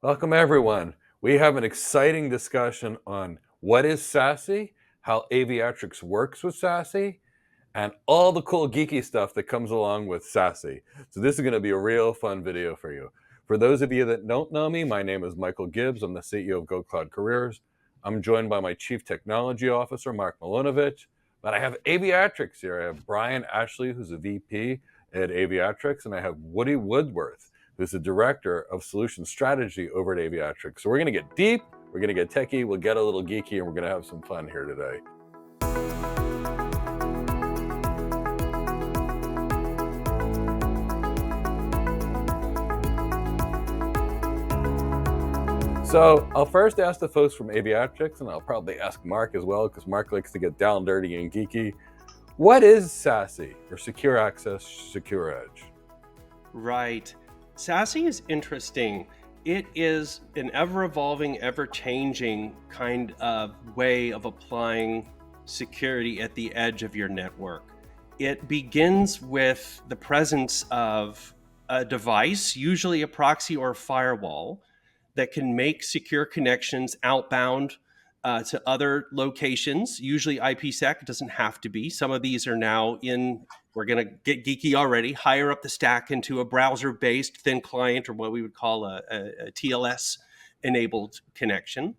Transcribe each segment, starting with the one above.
Welcome, everyone. We have an exciting discussion on what is SASE, how Aviatrix works with SASE, and all the cool geeky stuff that comes along with SASE. So this is going to be a real fun video for you. For those of you that don't know me, my name is Michael Gibbs. I'm the CEO of Go Cloud Careers. I'm joined by my Chief Technology Officer, Mark Milonovich. But I have Aviatrix here. I have Bryan Ashley, who's a VP at Aviatrix, and I have Woody Woodworth, who's the Director of Solution Strategy over at Aviatrix. So we're going to get deep, we're going to get techie, we'll get a little geeky, and we're going to have some fun here today. So I'll first ask the folks from Aviatrix, and I'll probably ask Mark as well, because Mark likes to get down dirty and geeky. What is SASE, or Secure Access, Secure Edge? Right. SASE is interesting. It is an ever-evolving, ever-changing kind of way of applying security at the edge of your network. It begins with the presence of a device, usually a proxy or a firewall, that can make secure connections outbound to other locations, usually IPsec. It doesn't have to be. Some of these are now we're going to get geeky already, higher up the stack into a browser-based thin client, or what we would call a TLS-enabled connection.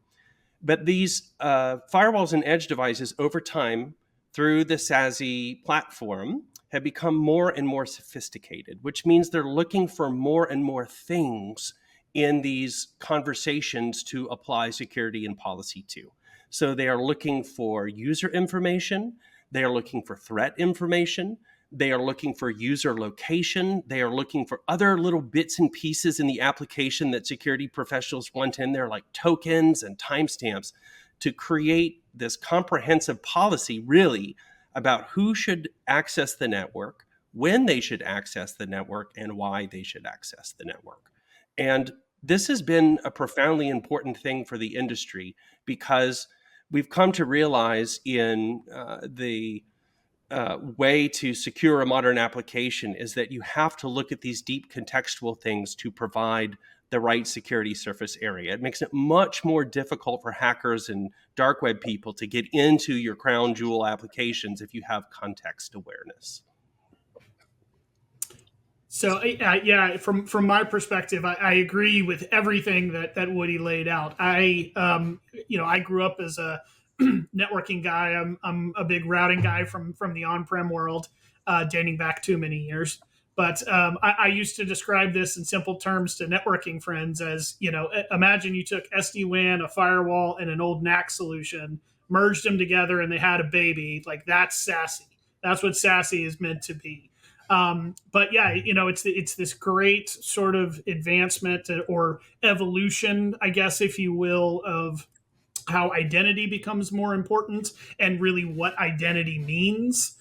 But these firewalls and edge devices over time, through the SASE platform, have become more and more sophisticated, which means they're looking for more and more things in these conversations to apply security and policy to. So they are looking for user information, they are looking for threat information, they are looking for user location, they are looking for other little bits and pieces in the application that security professionals want in there, like tokens and timestamps, to create this comprehensive policy really about who should access the network, when they should access the network, and why they should access the network. And this has been a profoundly important thing for the industry, because we've come to realize in the way to secure a modern application is that you have to look at these deep contextual things to provide the right security surface area. It makes it much more difficult for hackers and dark web people to get into your crown jewel applications if you have context awareness. So yeah, from my perspective, I agree with everything that Woody laid out. I grew up as a networking guy. I'm a big routing guy from the on-prem world, dating back too many years. But I used to describe this in simple terms to networking friends as, imagine you took SD-WAN, a firewall, and an old NAC solution, merged them together, and they had a baby. Like, that's SASE. That's what SASE is meant to be. But yeah, it's this great sort of advancement or evolution, I guess, if you will, of how identity becomes more important and really what identity means,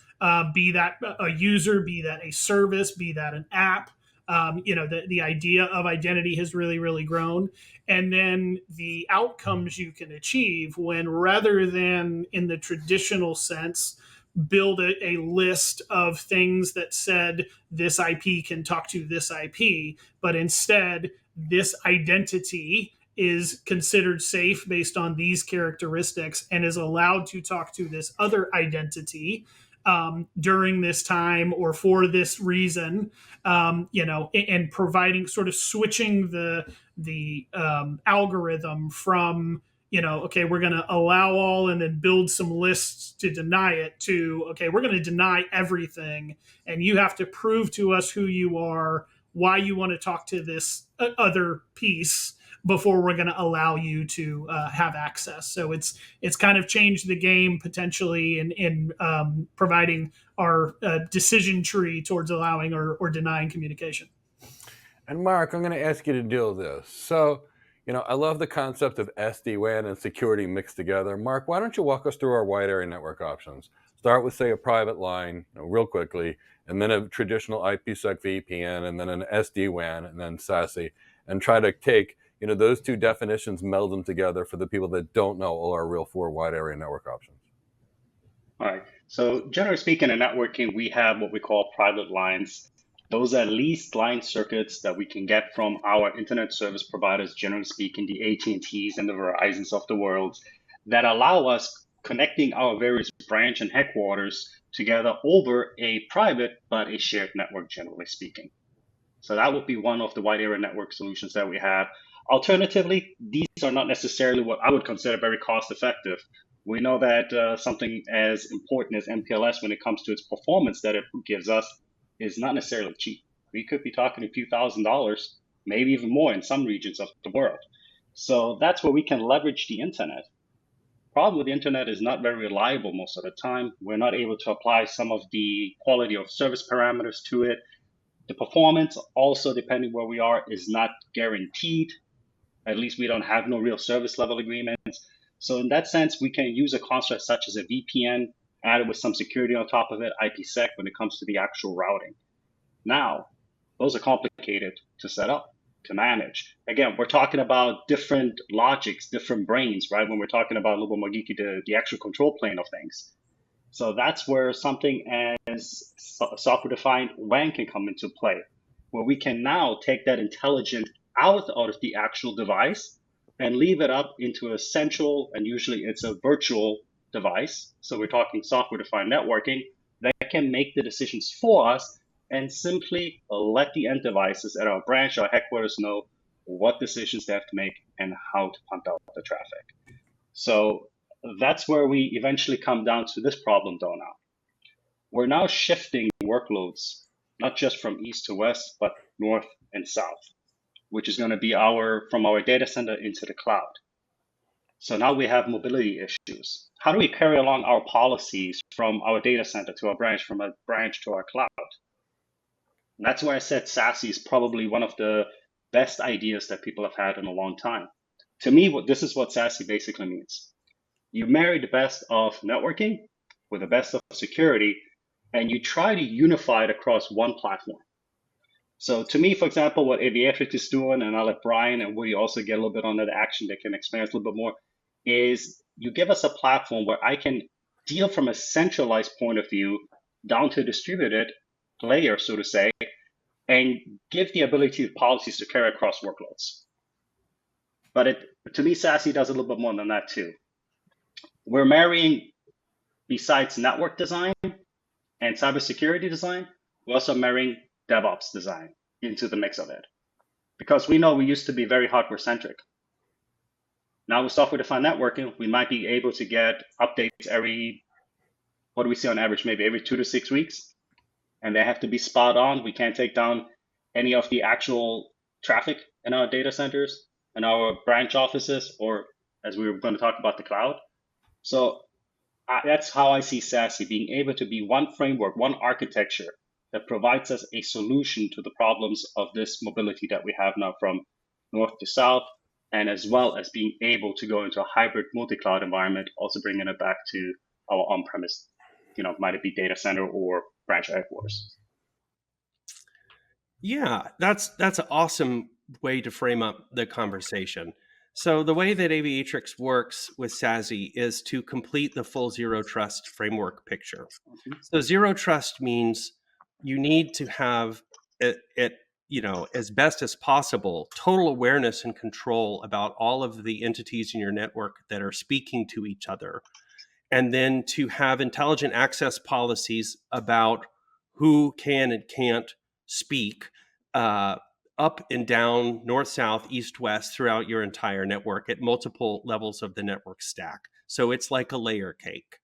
be that a user, be that a service, be that an app. The idea of identity has really, really grown. And then the outcomes you can achieve when, rather than in the traditional sense, build a list of things that said this IP can talk to this IP, but instead this identity is considered safe based on these characteristics and is allowed to talk to this other identity during this time or for this reason, and providing, sort of switching the algorithm from, okay, we're going to allow all and then build some lists to deny it, to, okay, we're going to deny everything. And you have to prove to us who you are, why you want to talk to this other piece before we're going to allow you to have access. So it's kind of changed the game potentially in providing our decision tree towards allowing or denying communication. And Mark, I'm going to ask you to deal with this. So, I love the concept of SD-WAN and security mixed together. Mark, why don't you walk us through our wide area network options? Start with, say, a private line, real quickly, and then a traditional IPsec VPN, and then an SD-WAN, and then SASE, and try to take, those two definitions, meld them together for the people that don't know all our real 4 wide area network options. All right. So generally speaking, in networking, we have what we call private lines. Those are leased line circuits that we can get from our internet service providers, generally speaking, the AT&Ts and the Verizons of the world, that allow us connecting our various branch and headquarters together over a private but a shared network, generally speaking. So that would be one of the wide area network solutions that we have. Alternatively, these are not necessarily what I would consider very cost effective. We know that something as important as MPLS, when it comes to its performance that it gives us, is not necessarily cheap. We could be talking a few $1,000s, maybe even more in some regions of the world. So that's where we can leverage the internet. Problem with the internet is not very reliable most of the time. We're not able to apply some of the quality of service parameters to it. The performance also, depending where we are, is not guaranteed. At least we don't have no real service level agreements. So in that sense, we can use a construct such as a VPN added with some security on top of it, IPsec, when it comes to the actual routing. Now, those are complicated to set up, to manage. Again, we're talking about different logics, different brains, right? When we're talking about a little bit more geeky, the actual control plane of things. So that's where something as software-defined WAN can come into play, where we can now take that intelligent out of the actual device and leave it up into a central, and usually it's a virtual device. So we're talking software-defined networking that can make the decisions for us and simply let the end devices at our branch, our headquarters know what decisions they have to make and how to pump out the traffic. So that's where we eventually come down to this problem though now. We're now shifting workloads, not just from east to west, but north and south, which is going to be from our data center into the cloud. So now we have mobility issues. How do we carry along our policies from our data center to our branch, from a branch to our cloud? And that's why I said SASE is probably one of the best ideas that people have had in a long time. To me, this is what SASE basically means. You marry the best of networking with the best of security, and you try to unify it across one platform. So to me, for example, what Aviatrix is doing, and I'll let Bryan and Woody also get a little bit on that action, they can experience a little bit more, is you give us a platform where I can deal from a centralized point of view down to a distributed layer, so to say, and give the ability to policies to carry across workloads. But to me, SASE does a little bit more than that too. We're marrying, besides network design and cybersecurity design, we're also marrying DevOps design into the mix of it. Because we know we used to be very hardware centric. Now with software-defined networking, we might be able to get updates what do we see on average, maybe every 2 to 6 weeks. And they have to be spot on. We can't take down any of the actual traffic in our data centers and our branch offices, or as we were going to talk about, the cloud. So that's how I see SASE, being able to be one framework, one architecture that provides us a solution to the problems of this mobility that we have now from north to south, and as well as being able to go into a hybrid multi-cloud environment, also bringing it back to our on-premise, might it be data center or branch headquarters. Yeah, that's an awesome way to frame up the conversation. So the way that Aviatrix works with SASE is to complete the full zero trust framework picture. So zero trust means you need to have it as best as possible, total awareness and control about all of the entities in your network that are speaking to each other. And then to have intelligent access policies about who can and can't speak up and down, north, south, east, west, throughout your entire network at multiple levels of the network stack. So it's like a layer cake.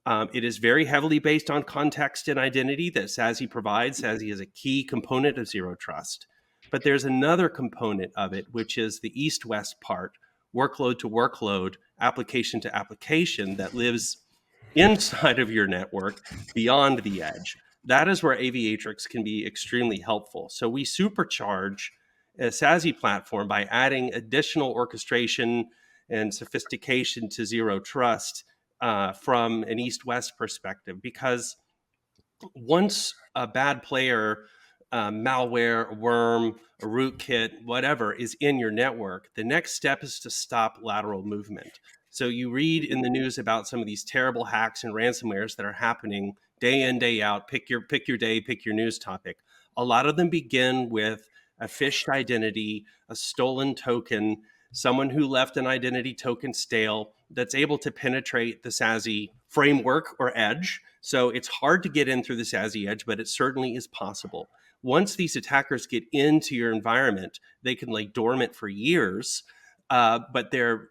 It is very heavily based on context and identity that SASE provides. SASE is a key component of zero trust. But there's another component of it, which is the east-west part, workload to workload, application to application that lives inside of your network beyond the edge. That is where Aviatrix can be extremely helpful. So we supercharge a SASE platform by adding additional orchestration and sophistication to zero trust from an east-west perspective, because once a bad player, malware, a worm, a rootkit, whatever is in your network, the next step is to stop lateral movement. So you read in the news about some of these terrible hacks and ransomwares that are happening day in, day out. Pick your day, pick your news topic. A lot of them begin with a phished identity, a stolen token, someone who left an identity token stale that's able to penetrate the SASE framework or edge. So it's hard to get in through the SASE edge, but it certainly is possible. Once these attackers get into your environment, they can lay dormant for years, but they're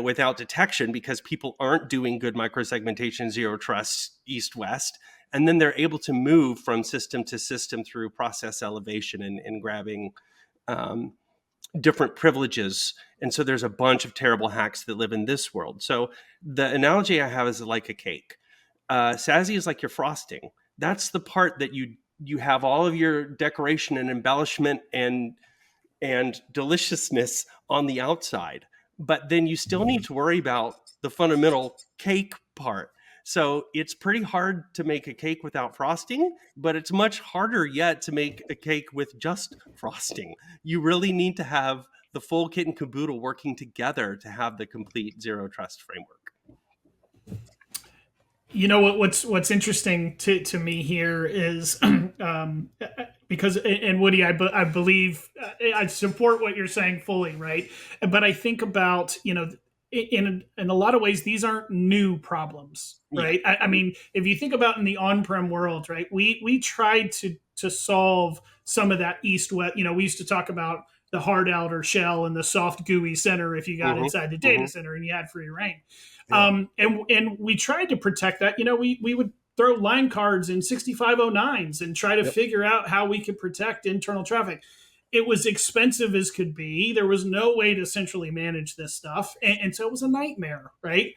without detection because people aren't doing good microsegmentation, zero trust, east-west. And then they're able to move from system to system through process elevation and grabbing different privileges. And so there's a bunch of terrible hacks that live in this world. So the analogy I have is like a cake. SASE is like your frosting. That's the part that you have all of your decoration and embellishment and deliciousness on the outside. But then you still need to worry about the fundamental cake part. So it's pretty hard to make a cake without frosting, but it's much harder yet to make a cake with just frosting. You really need to have the full kit and caboodle working together to have the complete zero trust framework. You know what's interesting to me here is because, and Woody, I believe I support what you're saying fully, right? But I think about, in a lot of ways, these aren't new problems, right? Yeah. I mean, if you think about in the on-prem world, right, we tried to solve some of that east-west. We used to talk about the hard outer shell and the soft GUI center if you got inside the data center and you had free reign. Yeah. And we tried to protect that. We would throw line cards in 6509s and try to figure out how we could protect internal traffic. It was expensive as could be. There was no way to centrally manage this stuff. And so it was a nightmare, right?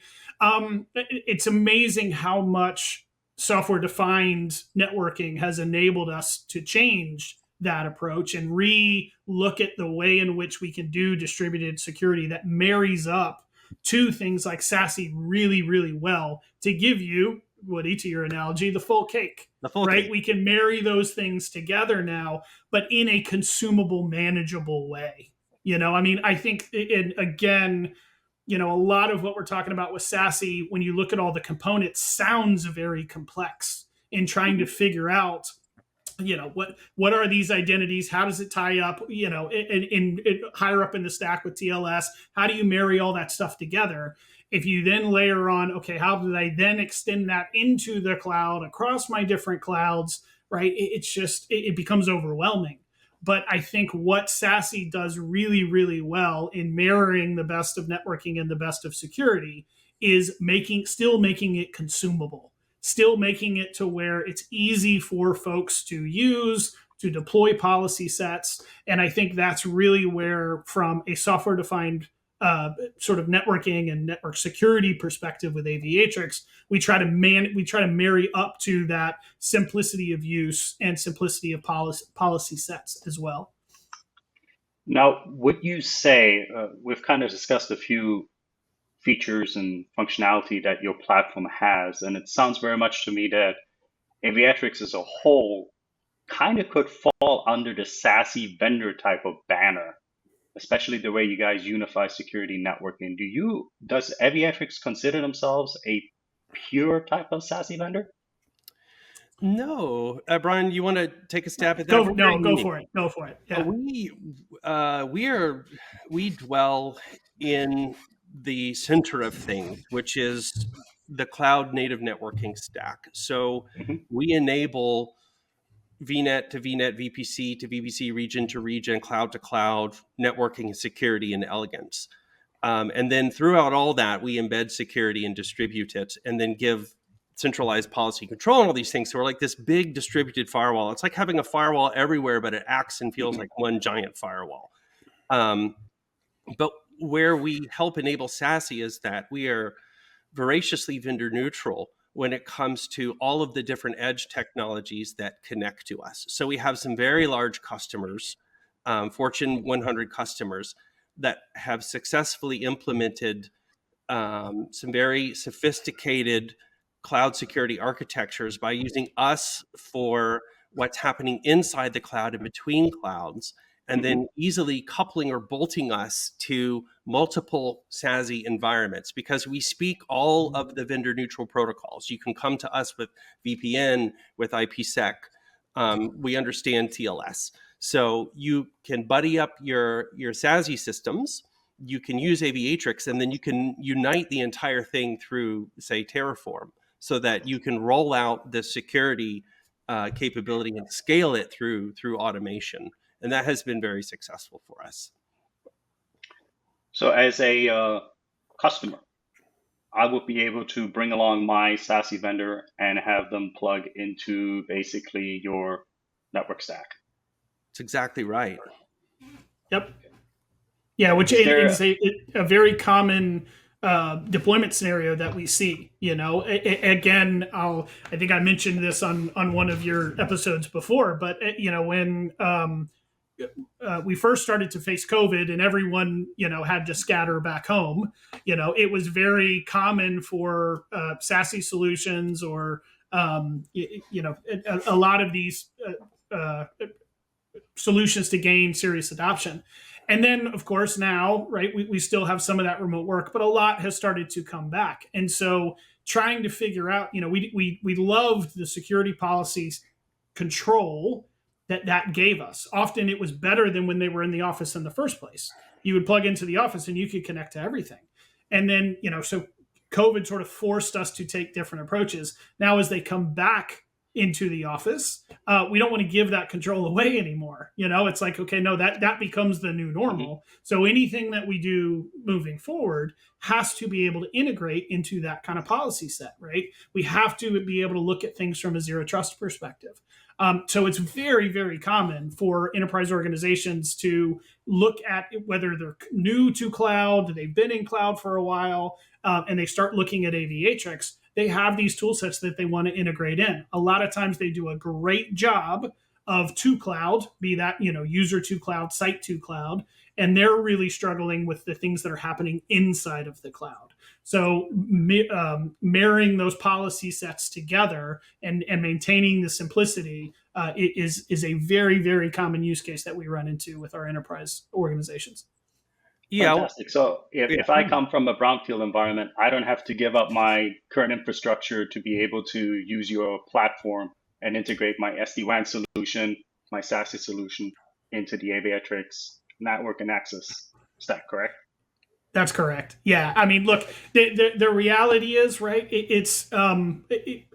It's amazing how much software-defined networking has enabled us to change that approach and re-look at the way in which we can do distributed security that marries up to things like SASE really, really well to give you, Woody, to your analogy, the full cake. Right? We can marry those things together now, but in a consumable, manageable way. I think, again, a lot of what we're talking about with SASE, when you look at all the components, sounds very complex in trying to figure out, what are these identities? How does it tie up, in higher up in the stack with TLS? How do you marry all that stuff together? If you then layer on, okay, how did I then extend that into the cloud across my different clouds, right? It becomes overwhelming. But I think what SASE does really, really well in marrying the best of networking and the best of security is still making it consumable, still making it to where it's easy for folks to use, to deploy policy sets. And I think that's really where, from a software-defined sort of networking and network security perspective with Aviatrix, we try to marry up to that simplicity of use and simplicity of policy sets as well. Now, would you say, we've kind of discussed a few features and functionality that your platform has, and it sounds very much to me that Aviatrix as a whole kind of could fall under the SASE vendor type of banner, especially the way you guys unify security networking. Does Aviatrix consider themselves a pure type of SASE vendor? No. Bryan, you want to take a stab at that? Go for it. Go for it. Yeah. We dwell in the center of things, which is the cloud native networking stack. So we enable VNet to VNet, VPC to VPC, region to region, cloud to cloud, networking and security and elegance. And then throughout all that, we embed security and distribute it, and then give centralized policy control and all these things. So we're like this big distributed firewall. It's like having a firewall everywhere, but it acts and feels like one giant firewall. But where we help enable SASE is that we are voraciously vendor neutral when it comes to all of the different edge technologies that connect to us. So we have some very large customers, Fortune 100 customers, that have successfully implemented some very sophisticated cloud security architectures by using us for what's happening inside the cloud and between clouds, and then easily coupling or bolting us to multiple SASE environments, because we speak all of the vendor neutral protocols. You can come to us with VPN, with IPsec, We understand TLS. So you can buddy up your SASE systems. You can use Aviatrix, and then you can unite the entire thing through, say, Terraform, so that you can roll out the security capability and scale it through automation. And that has been very successful for us. So as a customer, I would be able to bring along my SASE vendor and have them plug into basically your network stack. That's exactly right. Yep. Yeah, which is a very common deployment scenario that we see. Again, I think I mentioned this on one of your episodes before, but when we first started to face COVID and everyone had to scatter back home, it was very common for SASE solutions or a lot of these solutions to gain serious adoption. And then, of course, now, right, we still have some of that remote work, but a lot has started to come back. And so trying to figure out, we loved the security policies control that gave us. Often it was better than when they were in the office in the first place. You would plug into the office and you could connect to everything. And then, so COVID sort of forced us to take different approaches. Now, as they come back into the office, we don't want to give that control away anymore. It's like, okay, no, that becomes the new normal. Mm-hmm. So anything that we do moving forward has to be able to integrate into that kind of policy set, right? We have to be able to look at things from a zero trust perspective. So it's very, very common for enterprise organizations to look at whether they're new to cloud, they've been in cloud for a while, and they start looking at Aviatrix. They have these tool sets that they want to integrate in. A lot of times they do a great job of to cloud, be that, user to cloud, site to cloud, and they're really struggling with the things that are happening inside of the cloud. So marrying those policy sets together and maintaining the simplicity is a very, very common use case that we run into with our enterprise organizations. Yeah. Fantastic. So if I come from a brownfield environment, I don't have to give up my current infrastructure to be able to use your platform and integrate my SD-WAN solution, my SASE solution into the Aviatrix network and access stack, correct? That's correct. Yeah. I mean, look, the reality is, right,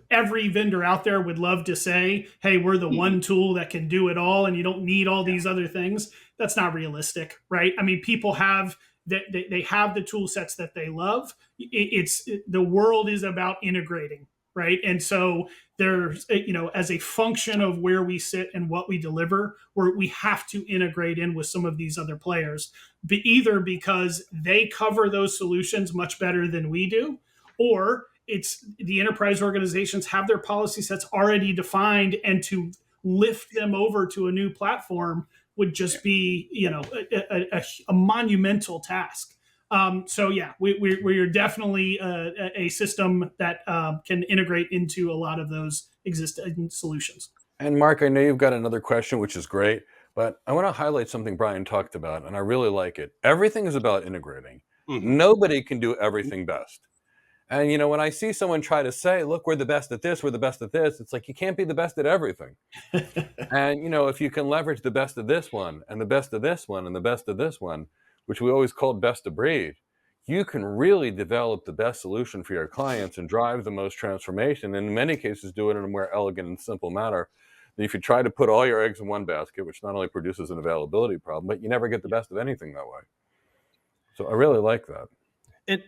every vendor out there would love to say, hey, we're the one tool that can do it all and you don't need all these other things. That's not realistic, right? I mean, people have they have the tool sets that they love. The world is about integrating, right? And so there's, as a function of where we sit and what we deliver, we have to integrate in with some of these other players, either because they cover those solutions much better than we do, or it's the enterprise organizations have their policy sets already defined, and to lift them over to a new platform would just be, a monumental task. So yeah, we are definitely a system that can integrate into a lot of those existing solutions. And Mark, I know you've got another question, which is great, but I want to highlight something Bryan talked about, and I really like it. Everything is about integrating. Mm-hmm. Nobody can do everything best. And, when I see someone try to say, look, we're the best at this, we're the best at this, it's like, you can't be the best at everything. And, if you can leverage the best of this one and the best of this one and the best of this one, which we always called best of breed, you can really develop the best solution for your clients and drive the most transformation. And in many cases, do it in a more elegant and simple manner than if you try to put all your eggs in one basket, which not only produces an availability problem, but you never get the best of anything that way. So I really like that.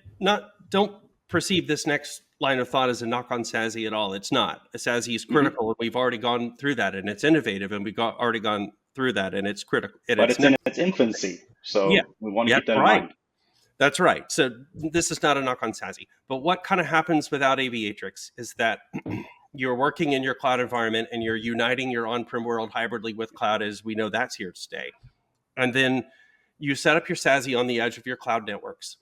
Don't perceive this next line of thought as a knock on SASE at all. It's not. SASE is critical, and we've already gone through that, and it's innovative, and we've already gone through that, and it's critical. But it's in its infancy, so we want to keep that in mind. That's right. So this is not a knock on SASE. But what kind of happens without Aviatrix is that you're working in your cloud environment, and you're uniting your on-prem world hybridly with cloud, as we know that's here to stay. And then you set up your SASE on the edge of your cloud networks.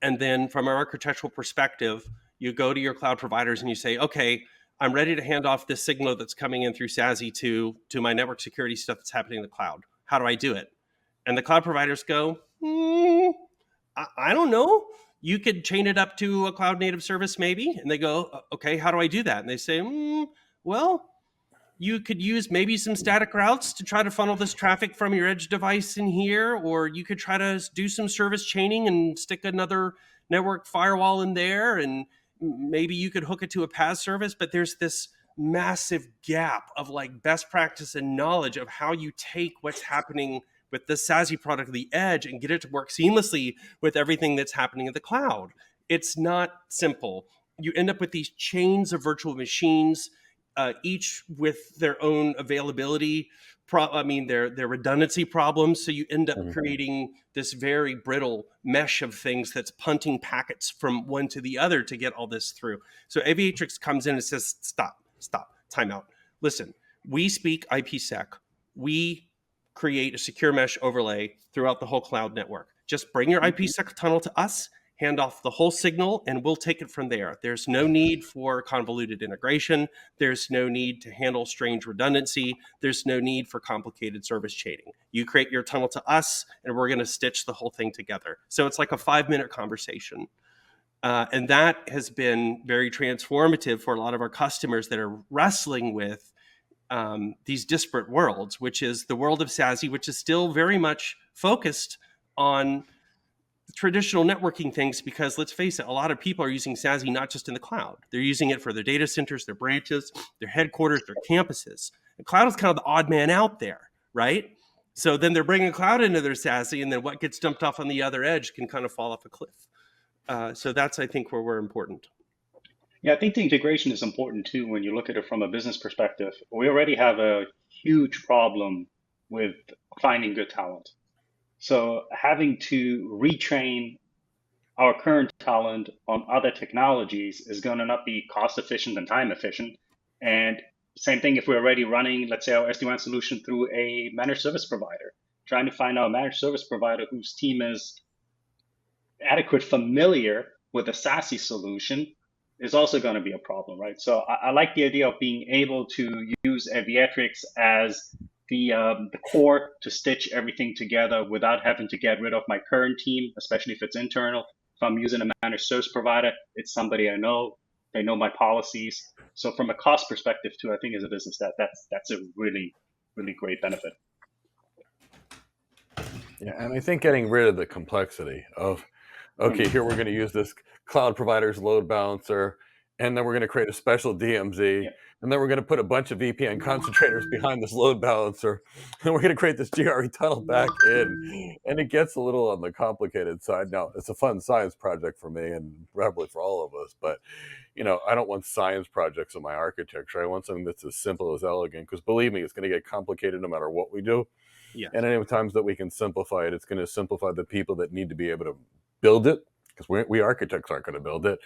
And then from an architectural perspective, you go to your cloud providers and you say, okay, I'm ready to hand off this signal that's coming in through SASE to my network security stuff that's happening in the cloud. How do I do it? And the cloud providers go, I don't know. You could chain it up to a cloud native service maybe. And they go, okay, how do I do that? And they say, well, you could use maybe some static routes to try to funnel this traffic from your edge device in here, or you could try to do some service chaining and stick another network firewall in there, and maybe you could hook it to a PaaS service. But there's this massive gap of like best practice and knowledge of how you take what's happening with the SASE product of the edge and get it to work seamlessly with everything that's happening in the cloud. It's not simple. You end up with these chains of virtual machines, each with their own availability, their redundancy problems. So you end up creating this very brittle mesh of things that's punting packets from one to the other to get all this through. So Aviatrix comes in and says, stop, time out. Listen, we speak IPsec. We create a secure mesh overlay throughout the whole cloud network. Just bring your IPsec tunnel to us, hand off the whole signal, and we'll take it from there. There's no need for convoluted integration. There's no need to handle strange redundancy. There's no need for complicated service chaining. You create your tunnel to us, and we're going to stitch the whole thing together. So it's like a 5-minute conversation. And that has been very transformative for a lot of our customers that are wrestling with these disparate worlds, which is the world of SASE, which is still very much focused on traditional networking things, because let's face it, a lot of people are using SASE not just in the cloud. They're using it for their data centers, their branches, their headquarters, their campuses. The cloud is kind of the odd man out there, right? So then they're bringing cloud into their SASE, and then what gets dumped off on the other edge can kind of fall off a cliff. So that's, I think, where we're important. Yeah, I think the integration is important too when you look at it from a business perspective. We already have a huge problem with finding good talent. So having to retrain our current talent on other technologies is going to not be cost efficient and time efficient. And same thing if we're already running, let's say, our SD-WAN solution through a managed service provider. Trying to find our managed service provider whose team is adequate familiar with a SASE solution is also going to be a problem, right? So I like the idea of being able to use Aviatrix as the core to stitch everything together without having to get rid of my current team, especially if it's internal. If I'm using a managed service provider, it's somebody I know. They know my policies. So from a cost perspective too, I think as a business, that's a really, really great benefit. Yeah, and I think getting rid of the complexity of, okay, here we're going to use this cloud provider's load balancer, and then we're going to create a special DMZ, and then we're going to put a bunch of VPN concentrators behind this load balancer, and we're going to create this GRE tunnel back in, and it gets a little on the complicated side. Now, it's a fun science project for me, and probably for all of us, but I don't want science projects in my architecture. I want something that's as simple as elegant, because believe me, it's going to get complicated no matter what we do. Yeah. And any times that we can simplify it, it's going to simplify the people that need to be able to build it, because we architects aren't going to build it.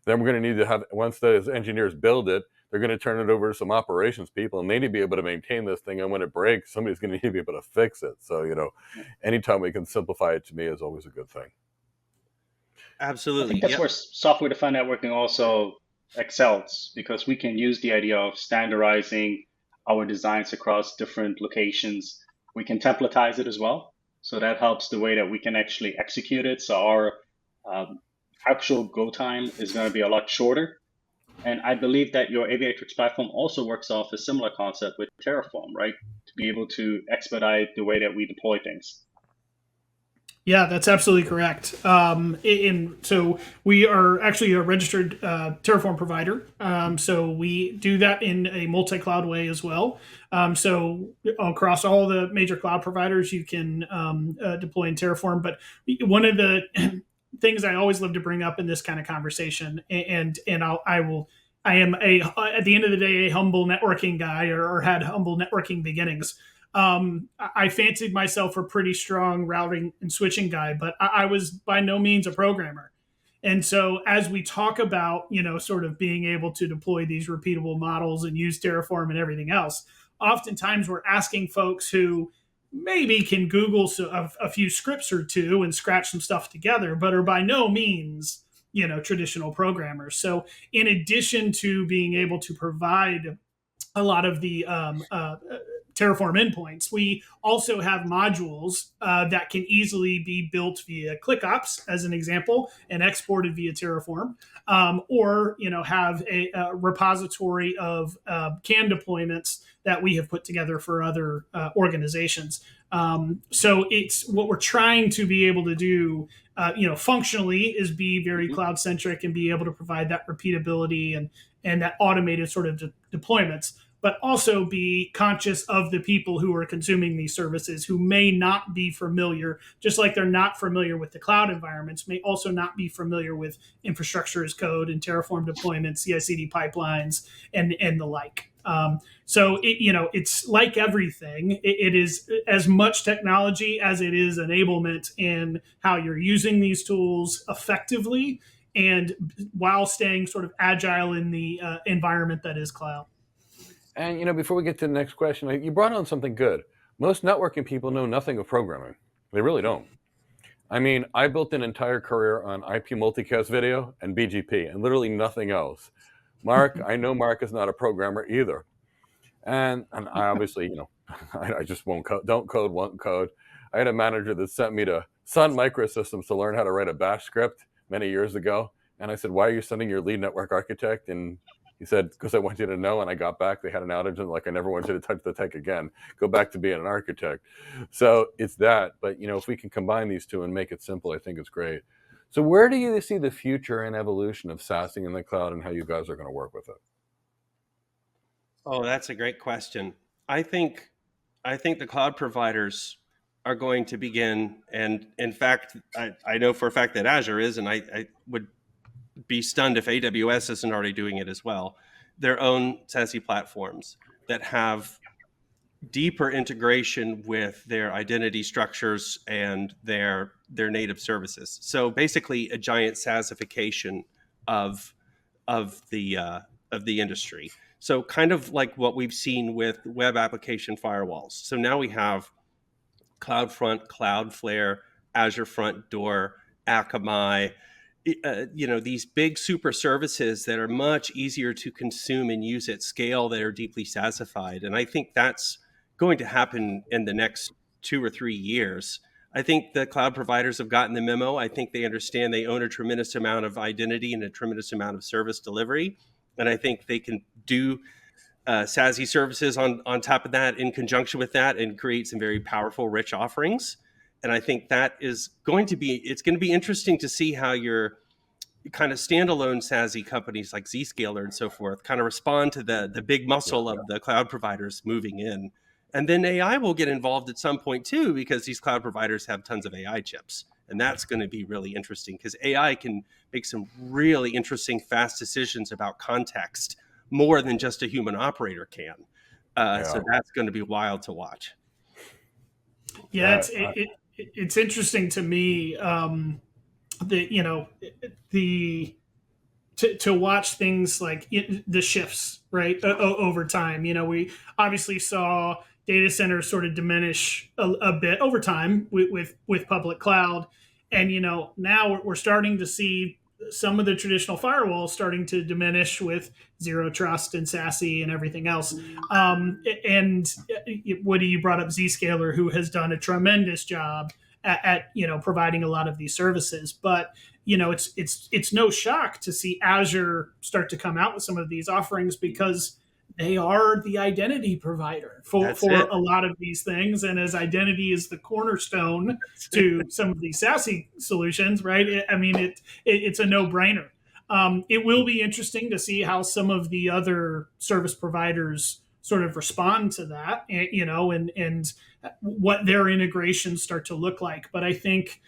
Then we're going to need to have, once those engineers build it, they're going to turn it over to some operations people, and they need to be able to maintain this thing. And when it breaks, somebody's going to need to be able to fix it. So, anytime we can simplify it, to me, is always a good thing. Absolutely. I think that's where software-defined networking also excels, because we can use the idea of standardizing our designs across different locations. We can templatize it as well. So that helps the way that we can actually execute it. So our actual go time is going to be a lot shorter. And I believe that your Aviatrix platform also works off a similar concept with Terraform, right? To be able to expedite the way that we deploy things. Yeah, that's absolutely correct. So we are actually a registered Terraform provider. So we do that in a multi-cloud way as well. So across all the major cloud providers, you can deploy in Terraform. But one of the things I always love to bring up in this kind of conversation, and I am at the end of the day a humble networking guy, or had humble networking beginnings. I fancied myself a pretty strong routing and switching guy, but I was by no means a programmer. And so as we talk about, sort of being able to deploy these repeatable models and use Terraform and everything else, oftentimes we're asking folks who maybe can Google a few scripts or two and scratch some stuff together, but are by no means, traditional programmers. So in addition to being able to provide a lot of the terraform endpoints. We also have modules that can easily be built via ClickOps, as an example, and exported via Terraform, or have a repository of CAN deployments that we have put together for other organizations. So it's what we're trying to be able to do, functionally, is be very cloud centric and be able to provide that repeatability and that automated sort of deployments, but also be conscious of the people who are consuming these services who may not be familiar, just like they're not familiar with the cloud environments, may also not be familiar with infrastructure as code and Terraform deployments, CI/CD pipelines, and the like. So it's like everything. It is as much technology as it is enablement in how you're using these tools effectively, and while staying sort of agile in the environment that is cloud. And before we get to the next question, you brought on something good. Most networking people know nothing of programming. They really don't. I mean, I built an entire career on IP multicast video and BGP, and literally nothing else. Mark, I know Mark is not a programmer either. And I obviously, I just won't code. I had a manager that sent me to Sun Microsystems to learn how to write a bash script many years ago. And I said, why are you sending your lead network architect? And he said, because I want you to know. And I got back, they had an outage, and I never want you to touch the tech again. Go back to being an architect. So it's that. But, if we can combine these two and make it simple, I think it's great. So where do you see the future and evolution of SASE in the cloud, and how you guys are going to work with it? Oh, that's a great question. I think the cloud providers are going to begin, and in fact, I know for a fact that Azure is, and I would be stunned if AWS isn't already doing it as well, their own SASE platforms that have deeper integration with their identity structures and their native services. So basically, a giant SaaSification of the industry. So kind of like what we've seen with web application firewalls. So now we have CloudFront, Cloudflare, Azure Front Door, Akamai, these big super services that are much easier to consume and use at scale, that are deeply SaaSified. And I think that's going to happen in the next 2 or 3 years. I think the cloud providers have gotten the memo. I think they understand they own a tremendous amount of identity and a tremendous amount of service delivery. And I think they can do SASE services on top of that, in conjunction with that, and create some very powerful, rich offerings. And I think that is it's going to be interesting to see how your kind of standalone SASE companies like Zscaler and so forth kind of respond to the big muscle of the cloud providers moving in. And then AI will get involved at some point too, because these cloud providers have tons of AI chips. And that's going to be really interesting, because AI can make some really interesting, fast decisions about context, more than just a human operator can. So that's going to be wild to watch. Yeah, it's interesting to me to watch things like the shifts, right, over time. We obviously saw data centers sort of diminish a bit over time with public cloud, and now we're starting to see some of the traditional firewalls starting to diminish with zero trust and SASE and everything else. And Woody, you brought up Zscaler, who has done a tremendous job at providing a lot of these services. But it's no shock to see Azure start to come out with some of these offerings, because they are the identity provider for a lot of these things. And as identity is the cornerstone to some of these SASE solutions, right? It's a no-brainer. It will be interesting to see how some of the other service providers sort of respond to that, and what their integrations start to look like. But I think,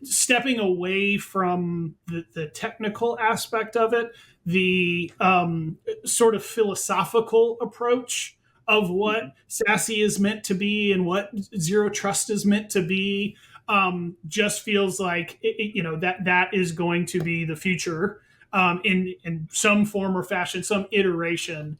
stepping away from the technical aspect of it, the sort of philosophical approach of what SASE is meant to be and what zero trust is meant to be, just feels like that is going to be the future, in some form or fashion, some iteration,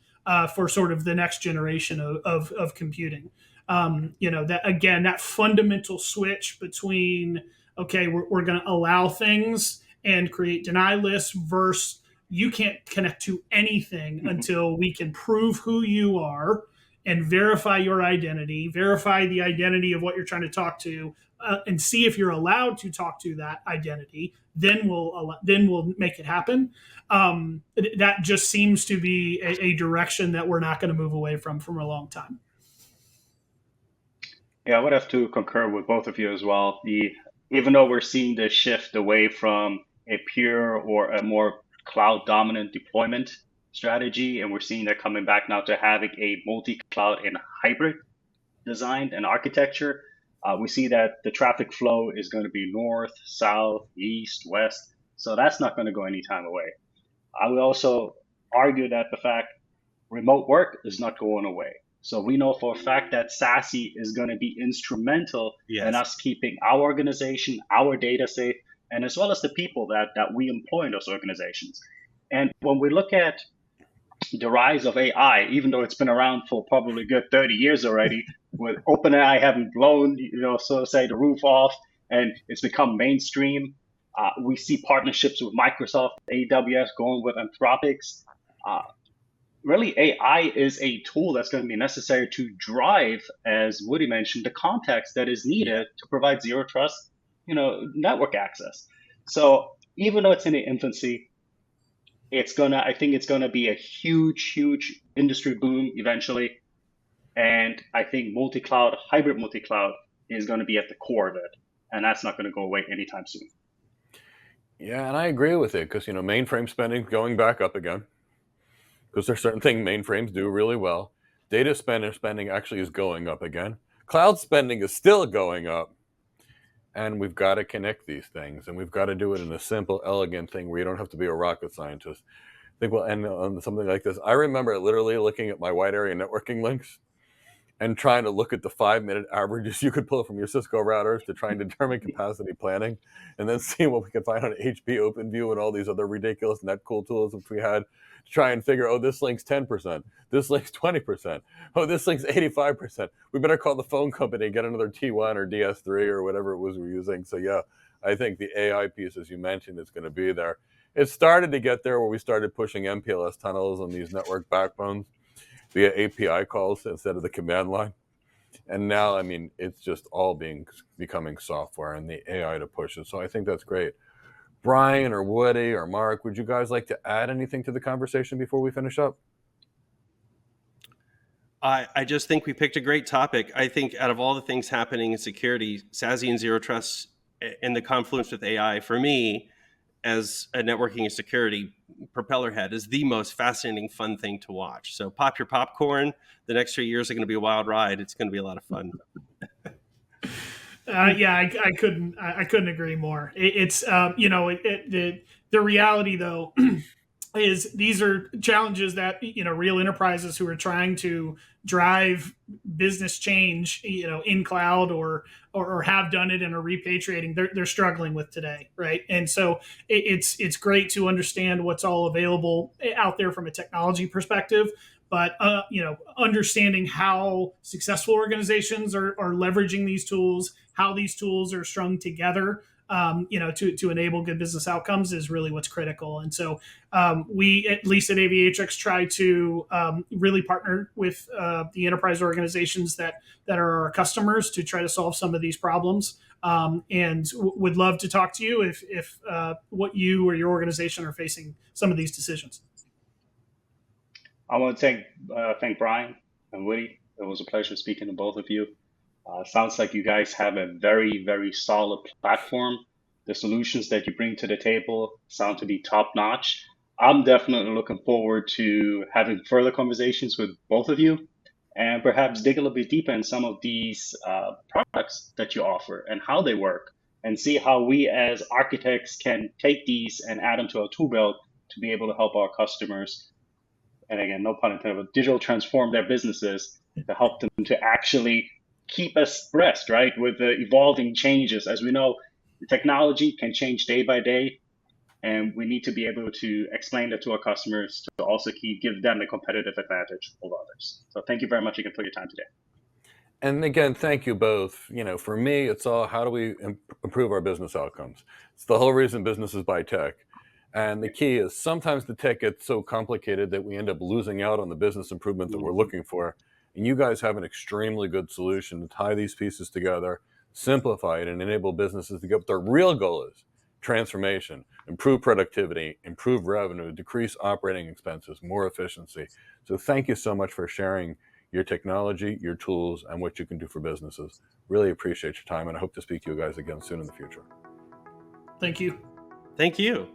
for sort of the next generation of computing. That fundamental switch between, okay, we're going to allow things and create deny lists, versus you can't connect to anything until we can prove who you are, and verify your identity, verify the identity of what you're trying to talk to, and see if you're allowed to talk to that identity, then we'll make it happen. That just seems to be a direction that we're not going to move away from a long time. Yeah, I would have to concur with both of you as well. Even though we're seeing this shift away from a pure or a more cloud dominant deployment strategy, and we're seeing that coming back now to having a multi-cloud and hybrid design and architecture, we see that the traffic flow is going to be north, south, east, west. So that's not going to go anytime away. I would also argue that the fact remote work is not going away. So we know for a fact that SASE is going to be instrumental in us keeping our organization, our data safe, and as well as the people that we employ in those organizations. And when we look at the rise of AI, even though it's been around for probably a good 30 years already, with OpenAI having blown, so to say, the roof off, and it's become mainstream. We see partnerships with Microsoft, AWS going with Anthropic's. Really, AI is a tool that's going to be necessary to drive, as Woody mentioned, the context that is needed to provide zero trust, network access. So even though it's in the infancy, I think it's gonna be a huge, huge industry boom eventually. And I think hybrid multi-cloud is going to be at the core of it. And that's not going to go away anytime soon. Yeah, and I agree with it because, mainframe spending going back up again. Because there's certain things mainframes do really well. Data spending actually is going up again. Cloud spending is still going up. And we've got to connect these things. And we've got to do it in a simple, elegant thing where you don't have to be a rocket scientist. I think we'll end on something like this. I remember literally looking at my wide area networking links and trying to look at the 5-minute averages you could pull from your Cisco routers to try and determine capacity planning, and then see what we could find on HP OpenView and all these other ridiculous netcool tools which we had to try and figure, this link's 10%, this link's 20%, this link's 85%. We better call the phone company and get another T1 or DS3 or whatever it was we're using. So yeah, I think the AI piece, as you mentioned, is going to be there. It started to get there where we started pushing MPLS tunnels on these network backbones via API calls instead of the command line. And now, it's just all becoming software and the AI to push it. So I think that's great. Bryan or Woody or Mark, would you guys like to add anything to the conversation before we finish up? I just think we picked a great topic. I think out of all the things happening in security, SASE and Zero Trust and the confluence with AI, for me, as a networking and security propeller head, is the most fascinating, fun thing to watch. So pop your popcorn. The next 3 years are going to be a wild ride. It's going to be a lot of fun. I couldn't agree more. The reality though is these are challenges that real enterprises who are trying to drive business change in cloud or have done it and are repatriating, they're struggling with today, right? And so it's great to understand what's all available out there from a technology perspective, but understanding how successful organizations are leveraging these tools, how these tools are strung together to enable good business outcomes is really what's critical. And so we, at least at Aviatrix, try to really partner with the enterprise organizations that are our customers to try to solve some of these problems. And would love to talk to you if what you or your organization are facing some of these decisions. I want to thank Bryan and Woody. It was a pleasure speaking to both of you. Sounds like you guys have a very, very solid platform. The solutions that you bring to the table sound to be top notch. I'm definitely looking forward to having further conversations with both of you and perhaps dig a little bit deeper in some of these products that you offer and how they work, and see how we as architects can take these and add them to our tool belt to be able to help our customers, and again, no pun intended, but digital transform their businesses to help them to actually keep us abreast, right, with the evolving changes. As we know, the technology can change day by day, and we need to be able to explain that to our customers to also give them the competitive advantage over others. So thank you very much again for your time today. And again, thank you both. For me, it's all how do we improve our business outcomes? It's the whole reason businesses buy tech. And the key is sometimes the tech gets so complicated that we end up losing out on the business improvement that we're looking for. And you guys have an extremely good solution to tie these pieces together, simplify it, and enable businesses to get what their real goal is: transformation, improve productivity, improve revenue, decrease operating expenses, more efficiency. So thank you so much for sharing your technology, your tools, and what you can do for businesses. Really appreciate your time, and I hope to speak to you guys again soon in the future. Thank you. Thank you.